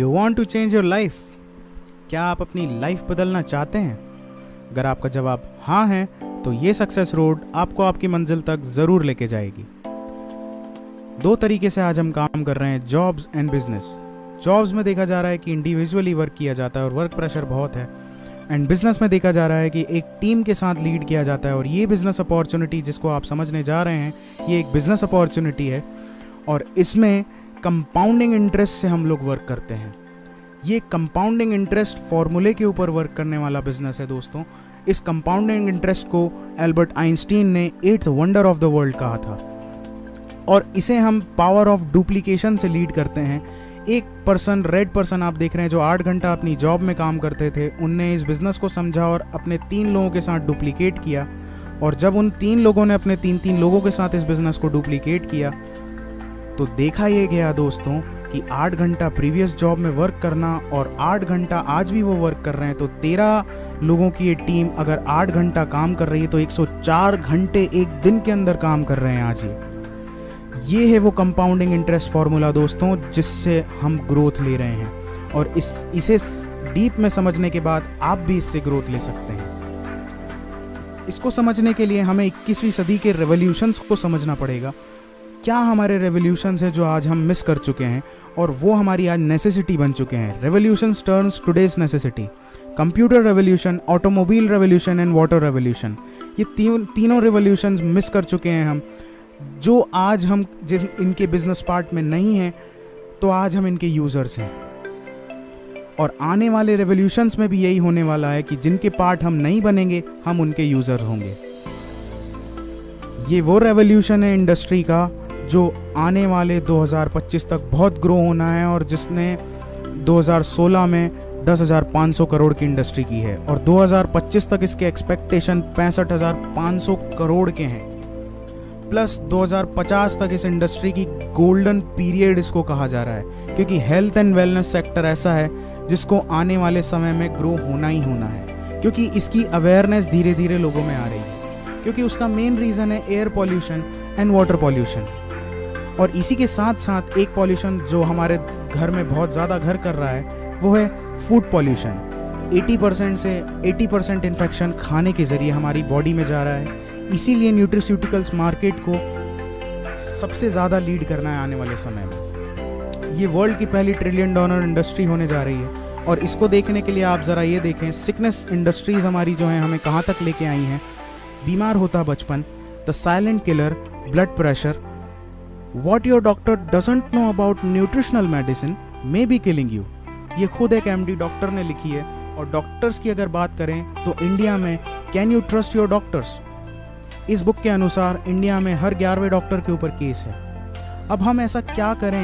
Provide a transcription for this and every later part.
You want to change your life? क्या आप अपनी लाइफ बदलना चाहते हैं? अगर आपका जवाब हाँ है तो ये सक्सेस रोड आपको आपकी मंजिल तक ज़रूर लेके जाएगी। दो तरीके से आज हम काम कर रहे हैं, जॉब्स एंड बिजनेस। जॉब्स में देखा जा रहा है कि इंडिविजुअली वर्क किया जाता है और वर्क प्रेशर बहुत है, एंड बिजनेस में देखा जा रहा है कि एक टीम के साथ लीड किया जाता है। और ये बिजनेस अपॉर्चुनिटी जिसको आप समझने जा रहे हैं, ये एक बिजनेस अपॉर्चुनिटी है और इसमें कंपाउंडिंग इंटरेस्ट से हम लोग वर्क करते हैं। ये कंपाउंडिंग इंटरेस्ट फॉर्मूले के ऊपर वर्क करने वाला बिजनेस है दोस्तों। इस कंपाउंडिंग इंटरेस्ट को एल्बर्ट आइंस्टीन ने eighth wonder of the world कहा था और इसे हम पावर ऑफ डुप्लीकेशन से लीड करते हैं। एक पर्सन, रेड पर्सन आप देख रहे हैं, जो 8 घंटा अपनी जॉब में काम करते थे, उनने इस बिज़नेस को समझा और अपने 3 लोगों के साथ डुप्लीकेट किया। और जब उन 3 लोगों ने अपने 3 लोगों के साथ इस बिज़नेस को डुप्लीकेट किया तो देखा ये गया दोस्तों कि 8 घंटा प्रीवियस जॉब में वर्क करना और 8 घंटा आज भी वो वर्क कर रहे हैं, तो 13 लोगों की ये टीम अगर 8 घंटा काम कर रही है तो 104 घंटे एक दिन के अंदर काम कर रहे हैं आज। ये है वो कंपाउंडिंग इंटरेस्ट फार्मूला दोस्तों, जिससे हम ग्रोथ ले रहे हैं। और इसे डीप में समझने के बाद आप भी इससे ग्रोथ ले सकते हैं। इसको समझने के लिए हमें 21वीं सदी के रेवोल्यूशंस को समझना पड़ेगा। क्या हमारे रेवोल्यूशंस है जो आज हम मिस कर चुके हैं और वो हमारी आज नेसेसिटी बन चुके हैं। Revolutions turns today's necessity. Computer revolution, automobile revolution and water revolution, ये तीनों रेवोल्यूशंस मिस कर चुके हैं हम, जो आज हम जिस इनके बिजनेस पार्ट में नहीं हैं, तो आज हम इनके यूज़र्स हैं। और आने वाले रेवोल्यूशंस में भी यही होने वाला है कि जिनके पार्ट हम नहीं बनेंगे, हम उनके यूज़र होंगे। ये वो रेवोल्यूशन है इंडस्ट्री का जो आने वाले 2025 तक बहुत ग्रो होना है और जिसने 2016 में 10,500 करोड़ की इंडस्ट्री की है और 2025 तक इसके एक्सपेक्टेशन 65,500 करोड़ के हैं। प्लस 2050 तक इस इंडस्ट्री की गोल्डन पीरियड इसको कहा जा रहा है, क्योंकि हेल्थ एंड वेलनेस सेक्टर ऐसा है जिसको आने वाले समय में ग्रो होना ही होना है, क्योंकि इसकी अवेयरनेस धीरे धीरे लोगों में आ रही है। क्योंकि उसका मेन रीज़न है air pollution and water pollution. और इसी के साथ साथ एक पॉल्यूशन जो हमारे घर में बहुत ज़्यादा घर कर रहा है, वो है फूड पॉल्यूशन। 80% से 80% इन्फेक्शन खाने के ज़रिए हमारी बॉडी में जा रहा है। इसीलिए न्यूट्रिस्यूटिकल्स मार्केट को सबसे ज़्यादा लीड करना है आने वाले समय में। ये वर्ल्ड की पहली $1 ट्रिलियन इंडस्ट्री होने जा रही है। और इसको देखने के लिए आप ज़रा ये देखें, सिकनेस इंडस्ट्रीज़ हमारी जो हैं हमें कहाँ तक लेके आई हैं। बीमार होता बचपन, the silent killer, blood pressure. What your doctor doesn't know about nutritional medicine may be killing you। ये खुद एक MD डॉक्टर ने लिखी है। और डॉक्टर्स की अगर बात करें तो इंडिया में can you trust your doctors, इस बुक के अनुसार इंडिया में हर 11वें डॉक्टर के ऊपर केस है। अब हम ऐसा क्या करें,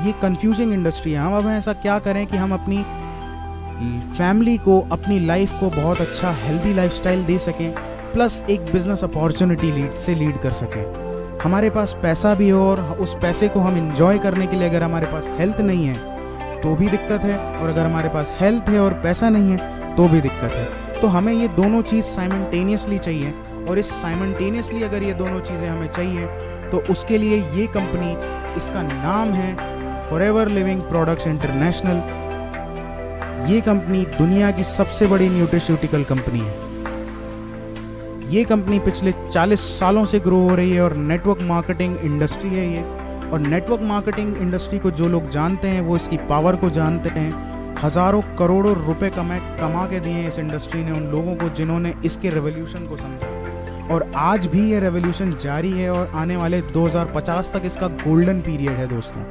ये कंफ्यूजिंग इंडस्ट्री है, हम ऐसा क्या करें कि हम अपनी फैमिली को, अपनी लाइफ को बहुत अच्छा हेल्दी लाइफस्टाइल दे सकें, प्लस एक बिजनेस अपॉर्चुनिटी लीड कर सकें। हमारे पास पैसा भी हो और उस पैसे को हम इंजॉय करने के लिए अगर हमारे पास हेल्थ नहीं है तो भी दिक्कत है, और अगर हमारे पास हेल्थ है और पैसा नहीं है तो भी दिक्कत है। तो हमें ये दोनों चीज़ साइमल्टेनियसली चाहिए। और इस साइमल्टेनियसली अगर ये दोनों चीज़ें हमें चाहिए तो उसके लिए ये कंपनी, इसका नाम है फॉरएवर लिविंग प्रोडक्ट्स इंटरनेशनल। ये कंपनी दुनिया की सबसे बड़ी न्यूट्रिस्यूटिकल कंपनी है। ये कंपनी पिछले 40 सालों से ग्रो हो रही है और नेटवर्क मार्केटिंग इंडस्ट्री है ये। और नेटवर्क मार्केटिंग इंडस्ट्री को जो लोग जानते हैं वो इसकी पावर को जानते हैं। हज़ारों करोड़ों रुपए कमा के दिए इस इंडस्ट्री ने उन लोगों को जिन्होंने इसके रेवोल्यूशन को समझा। और आज भी ये रेवोल्यूशन जारी है और आने वाले 2050 तक इसका गोल्डन पीरियड है दोस्तों।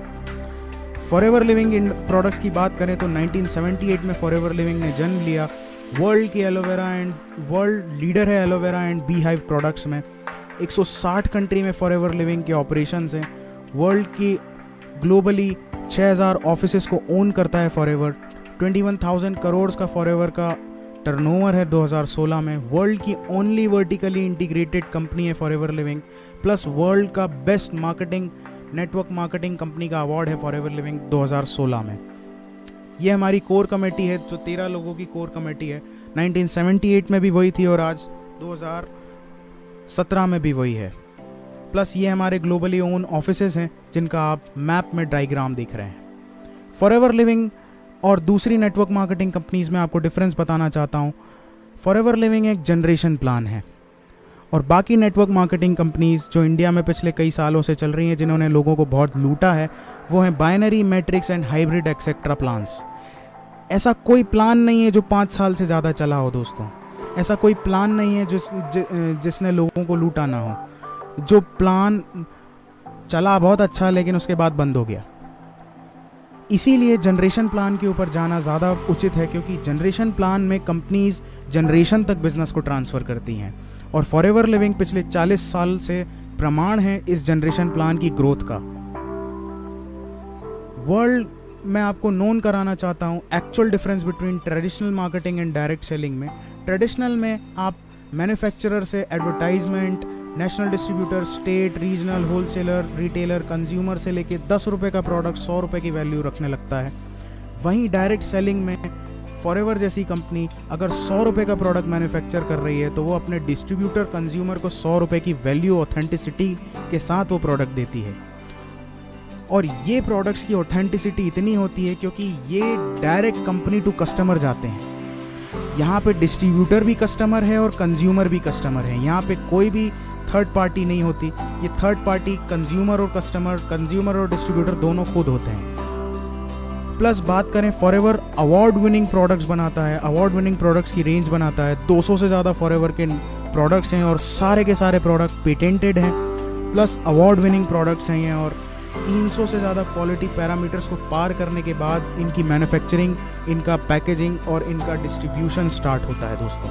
फॉरएवर लिविंग प्रोडक्ट्स की बात करें तो 1978 में फॉरएवर लिविंग ने जन्म लिया। वर्ल्ड की एलोवेरा एंड वर्ल्ड लीडर है aloe vera and bee hive products में। 160 कंट्री में फॉरएवर लिविंग के ऑपरेशंस हैं। वर्ल्ड की ग्लोबली 6000 ऑफिसेस को ओन करता है फॉरएवर। 21,000 करोड़ का फॉरएवर का टर्नओवर है 2016 में। वर्ल्ड की ओनली वर्टिकली इंटीग्रेटेड कंपनी है फॉरएवर लिविंग। प्लस वर्ल्ड का best marketing network marketing company का अवार्ड है फॉरएवर लिविंग 2016 में। ये हमारी कोर कमेटी है, जो 13 लोगों की कोर कमेटी है। 1978 में भी वही थी और आज 2017 में भी वही है। प्लस ये हमारे ग्लोबली ओन ऑफिसेज हैं जिनका आप मैप में डायग्राम देख रहे हैं। फॉरएवर लिविंग और दूसरी नेटवर्क मार्केटिंग कंपनीज़ में आपको डिफरेंस बताना चाहता हूँ। फॉरएवर लिविंग एक जनरेशन प्लान है और बाकी नेटवर्क मार्केटिंग कंपनीज़ जो इंडिया में पिछले कई सालों से चल रही हैं, जिन्होंने लोगों को बहुत लूटा है, वो हैं binary, matrix and hybrid etcetera plans. ऐसा कोई प्लान नहीं है जो 5 साल से ज़्यादा चला हो दोस्तों। ऐसा कोई प्लान नहीं है जिसने लोगों को लूटा ना हो। जो प्लान चला बहुत अच्छा लेकिन उसके बाद बंद हो गया। इसीलिए जनरेशन प्लान के ऊपर जाना ज़्यादा उचित है, क्योंकि जनरेशन प्लान में कंपनीज जनरेशन तक बिजनेस को ट्रांसफ़र करती हैं और फॉरएवर लिविंग पिछले 40 साल से प्रमाण है इस जनरेशन प्लान की ग्रोथ का। वर्ल्ड मैं आपको नोन कराना चाहता हूँ actual difference between traditional marketing and direct selling में। ट्रेडिशनल में आप मैन्युफैक्चरर से advertisement, national distributor, state, regional, wholesaler, retailer, consumer से लेके 10 रुपये का प्रोडक्ट 100 रुपये की वैल्यू रखने लगता है। वहीं डायरेक्ट सेलिंग में फॉरएवर जैसी कंपनी अगर 100 रुपये का प्रोडक्ट मैन्युफैक्चर कर रही है तो वो अपने डिस्ट्रीब्यूटर, कंज्यूमर को 100 रुपये की वैल्यू, ऑथेंटिसिटी के साथ वो प्रोडक्ट देती है। और ये प्रोडक्ट्स की ऑथेंटिसिटी इतनी होती है क्योंकि ये डायरेक्ट कंपनी टू कस्टमर जाते हैं। यहाँ पे डिस्ट्रीब्यूटर भी कस्टमर है और कंज्यूमर भी कस्टमर है। यहाँ पे कोई भी थर्ड पार्टी नहीं होती। ये थर्ड पार्टी कंज्यूमर और कस्टमर, कंज्यूमर और डिस्ट्रीब्यूटर दोनों खुद होते हैं। प्लस बात करें, फॉरएवर अवार्ड विनिंग प्रोडक्ट्स बनाता है, अवार्ड विनिंग प्रोडक्ट्स की रेंज बनाता है। 200 से ज़्यादा फॉरएवर के प्रोडक्ट्स हैं और सारे के सारे प्रोडक्ट पेटेंटेड हैं, प्लस अवार्ड विनिंग प्रोडक्ट्स हैं ये। और 300 से ज़्यादा क्वालिटी पैरामीटर्स को पार करने के बाद इनकी मैन्युफैक्चरिंग, इनका पैकेजिंग और इनका डिस्ट्रीब्यूशन स्टार्ट होता है दोस्तों।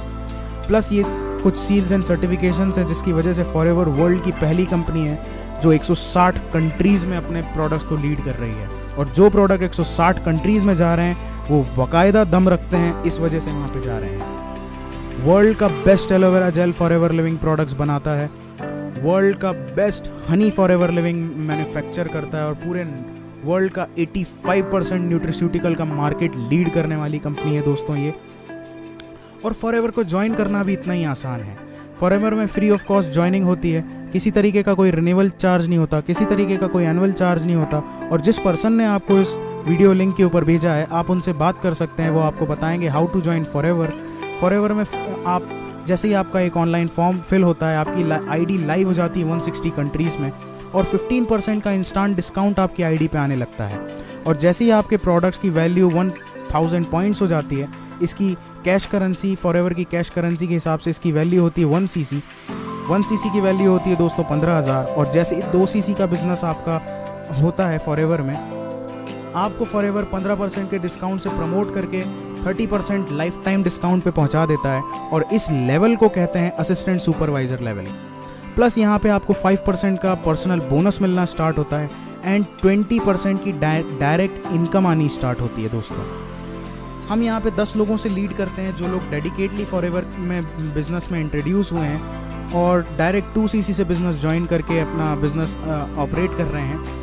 प्लस ये कुछ सील्स एंड सर्टिफिकेशंस हैं जिसकी वजह से फॉरएवर वर्ल्ड की पहली कंपनी है जो 160 कंट्रीज़ में अपने प्रोडक्ट्स को लीड कर रही है। और जो प्रोडक्ट 160 कंट्रीज़ में जा रहे हैं वो बाकायदा दम रखते हैं, इस वजह से वहाँ पे जा रहे हैं। वर्ल्ड का best aloe vera gel forever living products बनाता है, वर्ल्ड का best Honey forever living manufacture करता है और पूरे वर्ल्ड का 85% न्यूट्रिस्यूटिकल का मार्केट लीड करने वाली कंपनी है दोस्तों ये। और फॉरएवर को ज्वाइन करना भी इतना ही आसान है। फॉरएवर में फ्री ऑफ कॉस्ट ज्वाइनिंग होती है, किसी तरीके का कोई रिन्यूअल चार्ज नहीं होता, किसी तरीके का कोई एनुअल चार्ज नहीं होता। और जिस पर्सन ने आपको इस वीडियो लिंक के ऊपर भेजा है आप उनसे बात कर सकते हैं, वो आपको बताएंगे how to join Forever. Forever में आप जैसे ही आपका एक ऑनलाइन फॉर्म फिल होता है, आपकी आईडी लाइव हो जाती है 160 कंट्रीज़ में और 15% का इंस्टेंट डिस्काउंट आपकी आईडी पे आने लगता है। और जैसे ही आपके प्रोडक्ट्स की वैल्यू 1000 पॉइंट्स हो जाती है, इसकी कैश करेंसी, फॉरएवर की कैश करेंसी के हिसाब से इसकी वैल्यू होती है 1 सीसी। 1 सीसी की वैल्यू होती है दोस्तों 15,000। और जैसे 2 सीसी का बिजनेस आपका होता है फॉरएवर में, आपको फॉरएवर 15% के डिस्काउंट से प्रमोट करके 30% लाइफ टाइम डिस्काउंट पे पहुंचा देता है और इस लेवल को कहते हैं असिस्टेंट सुपरवाइजर लेवल। प्लस यहाँ पे आपको 5% का पर्सनल बोनस मिलना स्टार्ट होता है एंड 20% की डायरेक्ट इनकम आनी स्टार्ट होती है दोस्तों। हम यहाँ पे 10 लोगों से लीड करते हैं जो लोग डेडिकेटली फॉरएवर में बिजनेस में इंट्रोड्यूस हुए हैं और डायरेक्ट 2 सीसी से बिजनेस ज्वाइन करके अपना बिजनेस ऑपरेट कर रहे हैं।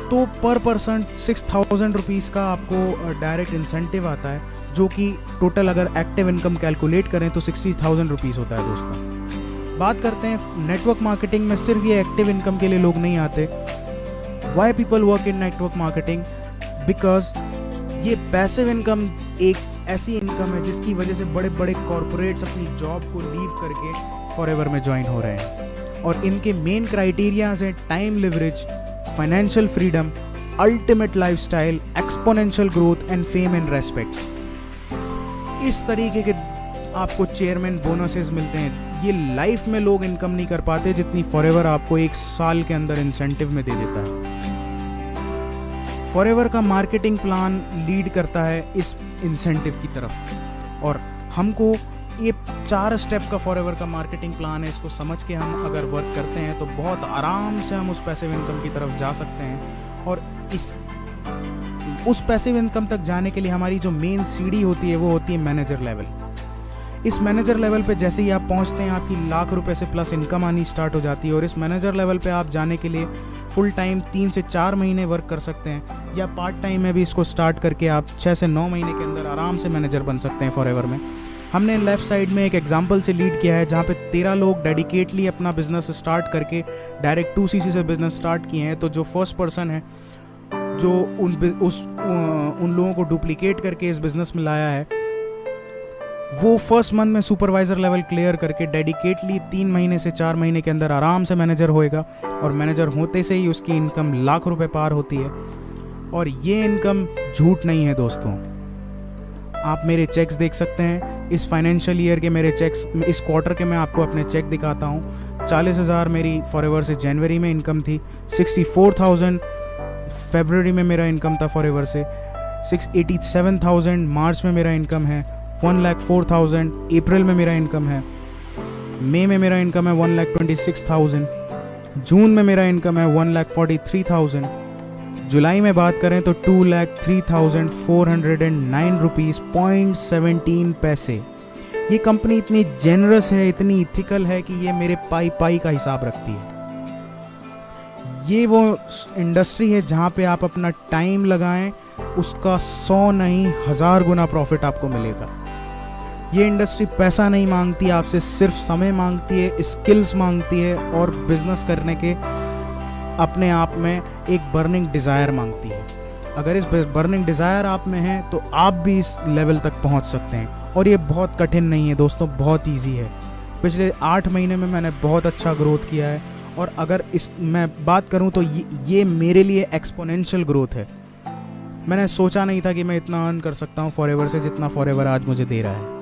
तो पर पर्सन 6000 रुपीज़ का आपको डायरेक्ट इंसेंटिव आता है, जो कि टोटल अगर एक्टिव इनकम कैलकुलेट करें तो 60,000 रुपीज़ होता है दोस्तों। बात करते हैं नेटवर्क मार्केटिंग में, सिर्फ ये एक्टिव इनकम के लिए लोग नहीं आते। Why people work in network marketing? Because ये पैसिव इनकम एक ऐसी इनकम है जिसकी वजह से बड़े बड़े कॉरपोरेट्स अपनी जॉब को लीव करके फॉरएवर में ज्वाइन हो रहे हैं। और इनके मेन क्राइटेरियाज हैं time leverage, financial freedom, ultimate lifestyle, exponential growth and fame and respects. इस तरीके के आपको चेयरमैन बोनसेस मिलते हैं। ये लाइफ में लोग इनकम नहीं कर पाते जितनी फॉरएवर आपको 1 साल के अंदर इंसेंटिव में दे देता है। फॉरएवर का मार्केटिंग प्लान लीड करता है इस इंसेंटिव की तरफ और हमको ये 4 स्टेप का फॉरएवर का मार्केटिंग प्लान है। इसको समझ के हम अगर वर्क करते हैं तो बहुत आराम से हम उस पैसिव इनकम की तरफ जा सकते हैं। और उस पैसिव इनकम तक जाने के लिए हमारी जो मेन सीढ़ी होती है वो होती है मैनेजर लेवल। इस मैनेजर लेवल पे जैसे ही आप पहुंचते हैं आपकी लाख रुपए से प्लस इनकम आनी स्टार्ट हो जाती है। और इस मैनेजर लेवल पे आप जाने के लिए फुल टाइम 3 से 4 महीने वर्क कर सकते हैं या पार्ट टाइम में भी इसको स्टार्ट करके आप 6 से 9 महीने के अंदर आराम से मैनेजर बन सकते हैं फॉरएवर में। हमने लेफ्ट साइड में एक एग्जांपल से लीड किया है जहाँ पे 13 लोग डेडिकेटली अपना बिजनेस स्टार्ट करके डायरेक्ट 2 सीसी से बिजनेस स्टार्ट किए हैं। तो जो फर्स्ट पर्सन है जो उन लोगों को डुप्लीकेट करके इस बिज़नेस में लाया है, वो फर्स्ट मंथ में सुपरवाइज़र लेवल क्लियर करके डेडिकेटली 3 महीने से 4 महीने के अंदर आराम से मैनेजर होएगा, और मैनेजर होते से ही उसकी इनकम लाख रुपए पार होती है। और ये इनकम झूठ नहीं है दोस्तों। आप मेरे चेक्स देख सकते हैं, इस फाइनेंशियल ईयर के मेरे चेक्स, इस क्वार्टर के मैं आपको अपने चेक दिखाता हूँ। 40,000 मेरी फॉरएवर से जनवरी में इनकम थी, 64,000 फरवरी में मेरा इनकम था फॉरएवर से, 687,000 मार्च में मेरा इनकम है, 1,04,000 अप्रैल में मेरा इनकम है, मई में मेरा इनकम है 1,26,000, जून में मेरा इनकम है 1,43,000, जुलाई में बात करें तो 2,03,409 रुपीज़ 0.17 पैसे। ये कंपनी इतनी जेनरस है, इतनी इथिकल है कि ये मेरे पाई का हिसाब रखती है। ये वो इंडस्ट्री है जहाँ पे आप अपना टाइम लगाएं, उसका 100 नहीं 1000 गुना प्रॉफिट आपको मिलेगा। ये इंडस्ट्री पैसा नहीं मांगती आपसे, सिर्फ समय मांगती है, स्किल्स मांगती है, और बिजनेस करने के अपने आप में एक बर्निंग डिज़ायर मांगती है। अगर इस बर्निंग डिज़ायर आप में है तो आप भी इस लेवल तक पहुंच सकते हैं। और ये बहुत कठिन नहीं है दोस्तों, बहुत ईजी है। पिछले 8 महीने में मैंने बहुत अच्छा ग्रोथ किया है, और अगर मैं बात करूं तो ये मेरे लिए एक्सपोनेंशियल ग्रोथ है। मैंने सोचा नहीं था कि मैं इतना अर्न कर सकता हूं फॉरएवर से, जितना फॉरएवर आज मुझे दे रहा है।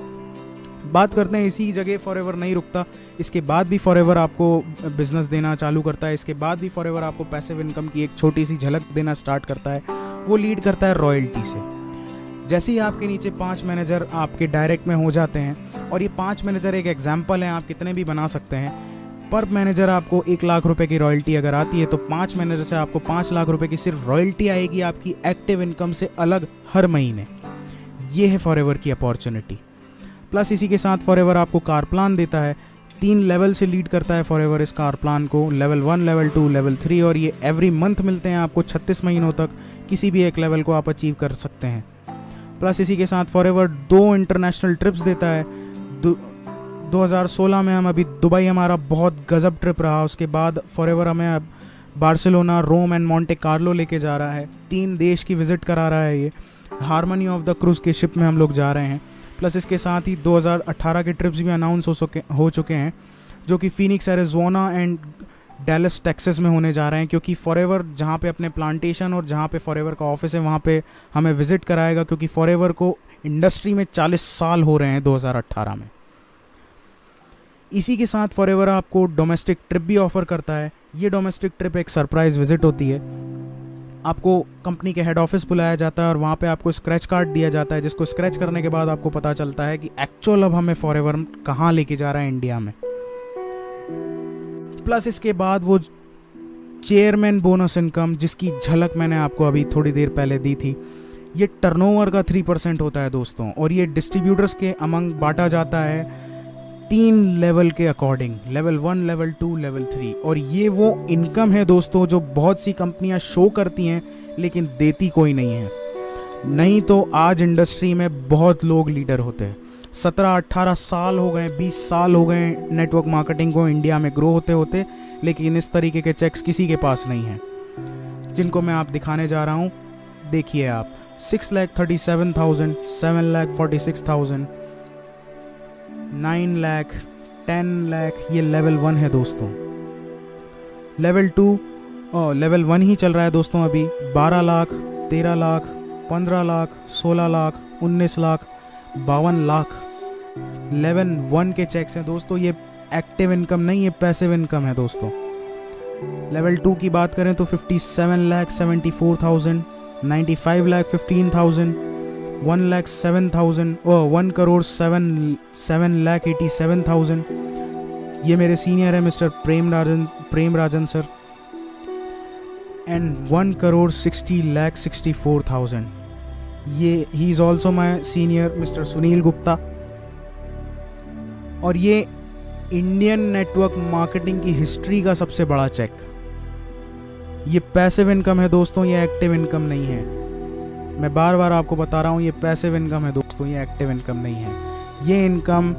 बात करते हैं, इसी जगह फॉरएवर नहीं रुकता, इसके बाद भी फॉरएवर आपको बिजनेस देना चालू करता है। इसके बाद भी फॉरएवर आपको पैसिव इनकम की एक छोटी सी झलक देना स्टार्ट करता है। वो लीड करता है रॉयल्टी से। जैसे ही आपके नीचे 5 मैनेजर आपके डायरेक्ट में हो जाते हैं, और ये 5 मैनेजर एक एग्जाम्पल हैं, आप कितने भी बना सकते हैं। पर मैनेजर आपको 1 लाख रुपए की रॉयल्टी अगर आती है, तो 5 मैनेजर से आपको 5 लाख रुपए की सिर्फ रॉयल्टी आएगी आपकी एक्टिव इनकम से अलग हर महीने। ये है फॉरएवर की अपॉर्चुनिटी। प्लस इसी के साथ फॉरएवर आपको कार प्लान देता है। 3 लेवल से लीड करता है फॉरएवर इस कार प्लान को, लेवल 1, लेवल 2, लेवल 3, और ये एवरी मंथ मिलते हैं आपको। 36 महीनों तक किसी भी एक लेवल को आप अचीव कर सकते हैं। प्लस इसी के साथ फॉरएवर 2 इंटरनेशनल ट्रिप्स देता है। 2016 में हम अभी दुबई हमारा बहुत गजब ट्रिप रहा। उसके बाद फॉरएवर हमें अब Barcelona, Rome and Monte Carlo लेके जा रहा है। 3 देश की विजिट करा रहा है। ये हार्मनी ऑफ द क्रूज़ के शिप में हम लोग जा रहे हैं। प्लस इसके साथ ही 2018 के ट्रिप्स भी अनाउंस हो चुके हैं, जो कि Phoenix Arizona and Dallas Texas में होने जा रहे हैं। क्योंकि फॉरएवर जहाँ पे अपने प्लांटेशन और जहाँ पे फॉरएवर का ऑफिस है, वहाँ पे हमें विजिट कराएगा। क्योंकि फॉरएवर को इंडस्ट्री में 40 साल हो रहे हैं 2018 में। इसी के साथ फॉरएवर आपको डोमेस्टिक ट्रिप भी ऑफ़र करता है। ये डोमेस्टिक ट्रिप एक सरप्राइज़ विजिट होती है। आपको कंपनी के हेड ऑफिस बुलाया जाता है, और वहाँ पे आपको स्क्रैच कार्ड दिया जाता है, जिसको स्क्रैच करने के बाद आपको पता चलता है कि एक्चुअल अब हमें फॉरएवर कहाँ लेके जा रहा है इंडिया में। प्लस इसके बाद वो चेयरमैन बोनस इनकम, जिसकी झलक मैंने आपको अभी थोड़ी देर पहले दी थी, ये टर्नओवर का 3% होता है दोस्तों। और ये डिस्ट्रीब्यूटर्स के अमंग बांटा जाता है 3 लेवल के अकॉर्डिंग, लेवल 1, लेवल 2, लेवल 3। और ये वो इनकम है दोस्तों जो बहुत सी कंपनियां शो करती हैं लेकिन देती कोई नहीं है। नहीं तो आज इंडस्ट्री में बहुत लोग लीडर होते हैं। 17-18 साल हो गए, 20 साल हो गए नेटवर्क मार्केटिंग को इंडिया में ग्रो होते होते, लेकिन इस तरीके के चेक्स किसी के पास नहीं हैं, जिनको मैं आप दिखाने जा रहा हूँ। देखिए आप, 6,37,000, 7,46,000, 9 लाख, 10 लाख, ये लेवल 1 है दोस्तों। लेवल 2, लेवल 1 ही चल रहा है दोस्तों अभी। 12 लाख, 13 लाख, 15 लाख, 16 लाख, 19 लाख, 52 लाख लेवल 1 के चेक्स हैं दोस्तों। ये एक्टिव इनकम नहीं, ये पैसिव इनकम है दोस्तों। लेवल 2 की बात करें तो 57,74,000, 95,15,000, 1,07,000, 1,07,87,000। ये मेरे सीनियर है mister Prem Rajan sir. And 1,60,64,000, ये he is also my senior mister Sunil Gupta. और ये इंडियन नेटवर्क मार्केटिंग की हिस्ट्री का सबसे बड़ा चेक। ये पैसिव इनकम है दोस्तों, ये एक्टिव इनकम नहीं है। मैं बार बार आपको बता रहा हूँ, ये पैसिव इनकम है दोस्तों, ये एक्टिव इनकम नहीं है। ये इनकम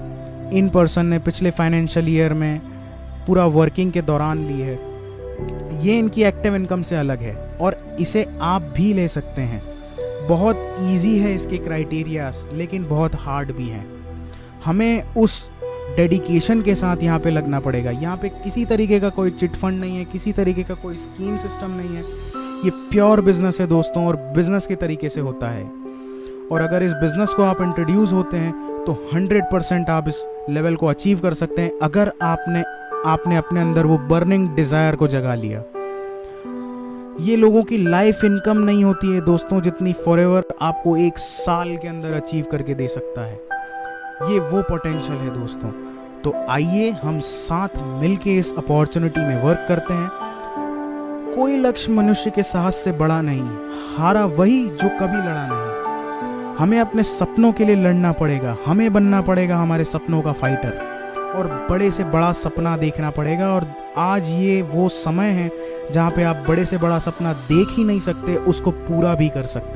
इन पर्सन ने पिछले फाइनेंशियल ईयर में पूरा वर्किंग के दौरान ली है। ये इनकी एक्टिव इनकम से अलग है। और इसे आप भी ले सकते हैं। बहुत इजी है इसके क्राइटेरियाज, लेकिन बहुत हार्ड भी हैं। हमें उस डेडिकेशन के साथ यहाँ पे लगना पड़ेगा। यहाँ पे किसी तरीके का कोई चिट फंड नहीं है, किसी तरीके का कोई स्कीम सिस्टम नहीं है। ये प्योर बिजनेस है दोस्तों, और बिजनेस के तरीके से होता है। और अगर इस बिजनेस को आप इंट्रोड्यूस होते हैं तो 100% आप इस लेवल को अचीव कर सकते हैं, अगर आपने अपने अंदर वो बर्निंग डिज़ायर को जगा लिया। ये लोगों की लाइफ इनकम नहीं होती है दोस्तों जितनी फॉरएवर आपको 1 साल के अंदर अचीव करके दे सकता है। ये वो पोटेंशियल है दोस्तों। तो आइए हम साथ मिलके इस अपॉर्चुनिटी में वर्क करते हैं। कोई लक्ष्य मनुष्य के साहस से बड़ा नहीं, हारा वही जो कभी लड़ा नहीं। हमें अपने सपनों के लिए लड़ना पड़ेगा, हमें बनना पड़ेगा हमारे सपनों का फाइटर, और बड़े से बड़ा सपना देखना पड़ेगा। और आज ये वो समय है जहाँ पे आप बड़े से बड़ा सपना देख ही नहीं सकते, उसको पूरा भी कर सकते हैं।